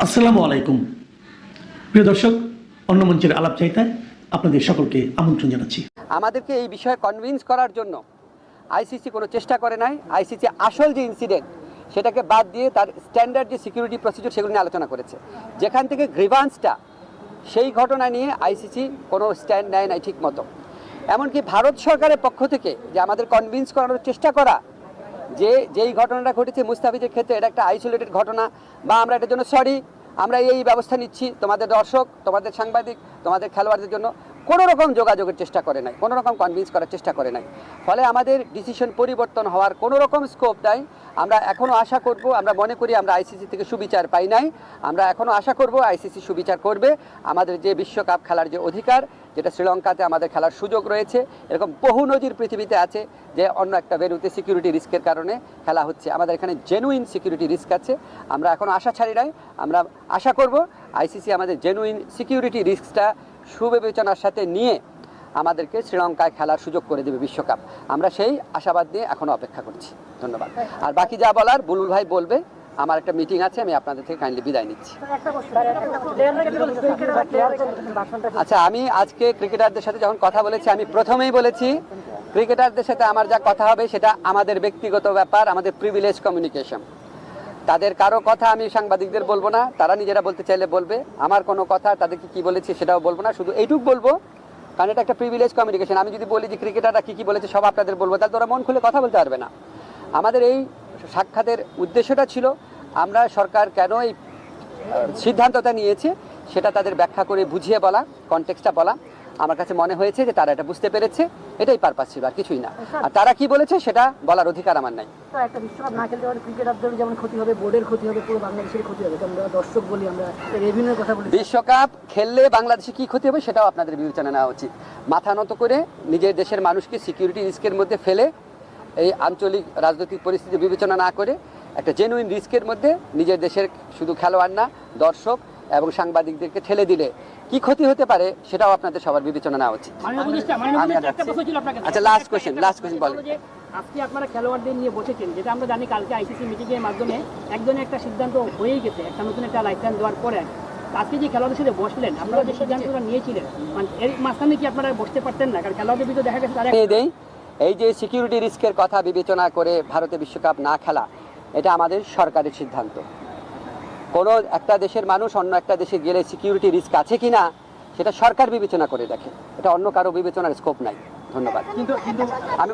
আসসালামু আলাইকুম প্রিয় দর্শক, অন্য মঞ্চের আলাপ চাইতায় আপনাদের সকলকে আমন্ত্রণ জানাচ্ছি। আমাদেরকে এই বিষয়ে কনভিন্স করার জন্য আইসিসি কোনো চেষ্টা করে নাই। আইসিসি আসল যে ইনসিডেন্ট সেটাকে বাদ দিয়ে তার স্ট্যান্ডার্ড যে সিকিউরিটি প্রসিডিউর সেগুলো নিয়ে আলোচনা করেছে। যেখান থেকে গ্রিভান্সটা, সেই ঘটনা নিয়ে আইসিসি কোনো স্ট্যান্ড নেয় নাই ঠিক মতো। এমনকি ভারত সরকারের পক্ষ থেকে যে আমাদের কনভিন্স করানোর চেষ্টা করা যে যেই ঘটনাটা ঘটেছে মুস্তাফিজের ক্ষেত্রে এটা একটা আইসোলেটেড ঘটনা, বা আমরা এটার জন্য সরি, আমরা এই ব্যবস্থা নিচ্ছি, তোমাদের দর্শক, তোমাদের সাংবাদিক, তোমাদের খেলোয়াড়দের জন্য কোনো রকম যোগাযোগের চেষ্টা করে নাই, কোনো রকম কনভিন্স করার চেষ্টা করে নাই। ফলে আমাদের ডিসিশন পরিবর্তন হওয়ার কোনো রকম স্কোপ নাই। আমরা এখনও আশা করব, আমরা মনে করি আমরা আইসিসি থেকে সুবিচার পাই নাই, আমরা এখনও আশা করব আইসিসি সুবিচার করবে। আমাদের যে বিশ্বকাপ খেলার যে অধিকার, যেটা শ্রীলঙ্কাতে আমাদের খেলার সুযোগ রয়েছে, এরকম বহু নজির পৃথিবীতে আছে যে অন্য একটা ভেন্যুতে সিকিউরিটি রিস্কের কারণে খেলা হচ্ছে। আমাদের এখানে জেনুইন সিকিউরিটি রিস্ক আছে, আমরা এখনও আশা ছাড়ি নাই। আমরা আশা করব আইসিসি আমাদের জেনুইন সিকিউরিটি রিস্কটা সুবিবেচনার সাথে নিয়ে আমাদেরকে শ্রীলঙ্কায় খেলার সুযোগ করে দেবে বিশ্বকাপ। আমরা সেই আশাবাদ নিয়ে এখনও অপেক্ষা করছি। ধন্যবাদ। আর বাকি যা বলার বুলবুল ভাই বলবে। আমার একটা মিটিং আছে, আমি আপনাদের থেকে কাইন্ডলি বিদায় নিচ্ছি। আচ্ছা, আমি আজকে ক্রিকেটারদের সাথে যখন কথা বলেছি, আমি প্রথমেই বলেছি ক্রিকেটারদের সাথে আমার যা কথা হবে সেটা আমাদের ব্যক্তিগত ব্যাপার, আমাদের প্রিভিলেজ কমিউনিকেশন। তাদের কারো কথা আমি সাংবাদিকদের বলবো না, তারা নিজেরা বলতে চাইলে বলবে। আমার কোনো কথা তাদেরকে কি বলেছি সেটাও বলবো না, শুধু এইটুকু বলবো, কারণ এটা একটা প্রিভিলেজ কমিউনিকেশন। আমি যদি বলি যে ক্রিকেটাররা কী বলেছে সব আপনাদের বলবো, তাহলে ওরা মন খুলে কথা বলতে পারবে না। আমাদের এই সাক্ষাতের উদ্দেশ্যটা ছিল আমরা সরকার কেন এই সিদ্ধান্তটা নিয়েছে সেটা তাদের ব্যাখ্যা করে বুঝিয়ে বলা, কনটেক্সটটা বলা। আমার কাছে মনে হয়েছে যে তারা এটা বুঝতে পেরেছে, এটাই পারপাস ছিল, আর কিছুই না। আর তারা কি বলেছে সেটা বলার অধিকার আমার নাই। একটা বিশ্বকাপ না খেলতে পারলে ক্রিকেটারদের যেমন ক্ষতি হবে, বোর্ডের ক্ষতি হবে, পুরো বাংলাদেশের ক্ষতি হবে। আমরা দর্শক বলি, আমরা রেভিনিউর কথা বলি। বিশ্বকাপ খেললে বাংলাদেশে কি ক্ষতি হবে সেটাও আপনাদের বিবেচনা নেওয়া উচিত। মাথা নত করে নিজের দেশের মানুষকে সিকিউরিটি রিস্কের মধ্যে ফেলে, এই আঞ্চলিক রাজনৈতিক পরিস্থিতি বিবেচনা না করে একটা জেনুইন রিস্কের মধ্যে নিজের দেশের শুধু খেলোয়াড় না, দর্শক এবং সাংবাদিকদেরকে ঠেলে দিলে কি ক্ষতি হতে পারে সেটাও আপনাদের সবার বিবেচনা নেওয়া উচিত। আচ্ছা, লাস্ট কোয়েশ্চেন বলেন। আজকে আপনারা খেলোয়াড়দের নিয়ে বসেছেন, যেটা আমরা জানি কালকে আইসিসি মিটিংয়ের মাধ্যমে একজনের একটা সিদ্ধান্ত হয়েই গেছে, একটা নতুন একটা লাইসেন্স দেওয়ার পরে। আজকে যে খেলোয়াড়দের সাথে বসলেন, আপনারা যে সিদ্ধান্তটা নিয়েছিলেন, মানে এর মাঝখানে কি আপনারা বসতে পারতেন না? কারণ খেলোয়াড়দের ভিতরে দেখা গেছে তারা এই যে সিকিউরিটি রিস্কের কথা বিবেচনা করে ভারতে বিশ্বকাপ না খেলা, এটা আমাদের সরকারের সিদ্ধান্ত। কোনো একটা দেশের মানুষ অন্য একটা দেশে গেলে সিকিউরিটি রিস্ক আছে কিনা সেটা সরকার বিবেচনা করে দেখে, এটা অন্য কারো বিবেচনার স্কোপ নাই। ধন্যবাদ। কিন্তু আমি